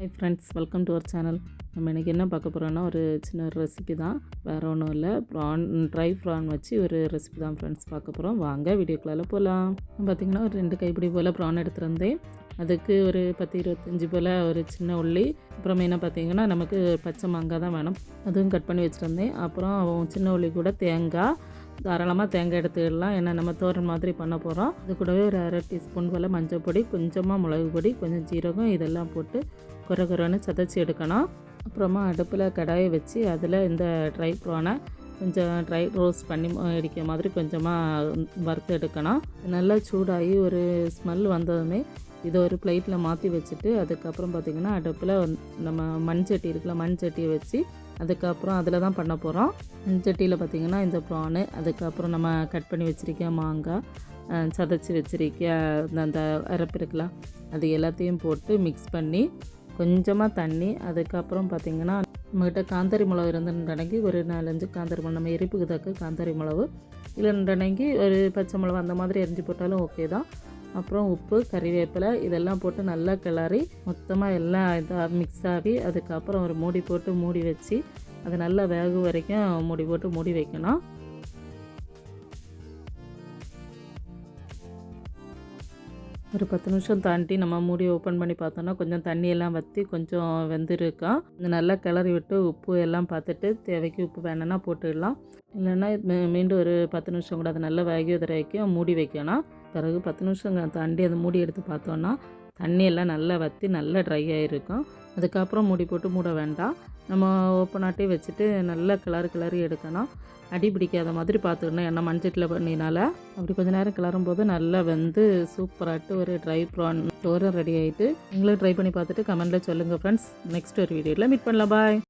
High friends, welcome to our channel. நம்ம இன்றைக்கி என்ன பார்க்க போகிறோன்னா, ஒரு சின்ன ரெசிபி தான், வேறு ஒன்றும் இல்லை. ட்ரை ப்ரான் வச்சு ஒரு ரெசிபி தான் ஃப்ரெண்ட்ஸ் பார்க்க போகிறோம். வாங்க வீடியோக்குள்ளால போகலாம். பார்த்திங்கன்னா ஒரு 2 கைப்பிடி போல் ப்ரான் எடுத்துருந்தேன். அதுக்கு ஒரு 10-25 போல் ஒரு சின்ன உள்ளி, அப்புறம் மெயினாக பார்த்திங்கன்னா நமக்கு பச்சை மாங்காய் தான் வேணும், அதுவும் கட் பண்ணி வச்சுருந்தேன். அப்புறம் சின்ன உள்ளி கூட தேங்காய், தாராளமாக தேங்காய் எடுத்துக்கலாம், ஏன்னா நம்ம தோரன் மாதிரி பண்ண போகிறோம். அது கூடவே ஒரு 1/2 டீஸ்பூன் போல் மஞ்சள் பொடி, கொஞ்சமாக மிளகு பொடி, கொஞ்சம் ஜீரகம், இதெல்லாம் போட்டு குறை சதைச்சி எடுக்கணும். அப்புறமா அடுப்பில் கடாயை வச்சு அதில் இந்த ட்ரை ப்ரானை கொஞ்சம் ட்ரை ரோஸ்ட் பண்ணி அடிக்கிற மாதிரி கொஞ்சமாக வறுத்து எடுக்கணும். நல்லா சூடாகி ஒரு ஸ்மெல் வந்ததுமே இதை ஒரு பிளேட்டில் மாற்றி வச்சுட்டு, அதுக்கப்புறம் பார்த்திங்கன்னா அடுப்பில் நம்ம மண் சட்டி இருக்குல்ல, மண் சட்டியை வச்சு அதுக்கப்புறம் அதில் தான் பண்ண போகிறோம். மண் சட்டியில் பார்த்திங்கன்னா இந்த ப்ரானு, அதுக்கப்புறம் நம்ம கட் பண்ணி வச்சுருக்க மாங்காய், சதைச்சி வச்சுருக்க அந்த அரைப்பு இருக்கலாம், அது எல்லாத்தையும் போட்டு மிக்ஸ் பண்ணி கொஞ்சமாக தண்ணி, அதுக்கப்புறம் பார்த்திங்கன்னா நம்மக்கிட்ட காந்தாரி மிளகு இருந்துடனங்கி ஒரு 4-5 காந்தாரி மிளகு, நம்ம எரிப்புக்கு தக்க காந்தாரி மிளகு இல்லைன்றனங்கி ஒரு பச்சை மிளகு அந்த மாதிரி எரிஞ்சு போட்டாலும் ஓகே தான். அப்புறம் உப்பு, கறிவேப்பிலை இதெல்லாம் போட்டு நல்லா கிளறி மொத்தமாக எல்லாம் இதாக மிக்ஸ் ஆகி, அதுக்கப்புறம் ஒரு மூடி போட்டு மூடி வச்சு அது நல்லா வேக வரைக்கும் மூடி போட்டு மூடி வைக்கணும். ஒரு 10 நிமிஷம் தாண்டி நம்ம மூடி ஓப்பன் பண்ணி பார்த்தோன்னா கொஞ்சம் தண்ணியெல்லாம் வற்றி கொஞ்சம் வெந்திருக்கோம். நல்லா கிளறி விட்டு உப்பு எல்லாம் பார்த்துட்டு தேவைக்கு உப்பு வேணும்னா போட்டுடலாம், இல்லைன்னா மீண்டும் ஒரு 10 நிமிஷம் கூட அது நல்லா வேக வரைக்கும் மூடி வைக்கணும். பிறகு 10 நிமிஷம் தாண்டி அதை மூடி எடுத்து பார்த்தோன்னா தண்ணியெல்லாம் நல்லா வற்றி நல்லா ட்ரை ஆகிருக்கும். அதுக்கப்புறம் மூடி போட்டு மூட வேண்டாம், நம்ம ஓப்பனாட்டே வச்சுட்டு நல்லா கிளறி எடுக்கணும். அடி பிடிக்காத மாதிரி பார்த்துக்கணும், ஏன்னா மண்சட்டில் பண்ணினால. அப்படி கொஞ்சம் நேரம் கிளறும் போது நல்லா வெந்து சூப்பராகிட்டு ஒரு ட்ரை ப்ரான் தோரம் ரெடி ஆகிட்டு, நீங்களும் ட்ரை பண்ணி பார்த்துட்டு கமெண்ட்டில் சொல்லுங்கள் ஃப்ரெண்ட்ஸ். நெக்ஸ்ட் ஒரு வீடியோவில் மீட் பண்ணலாம். பாய்.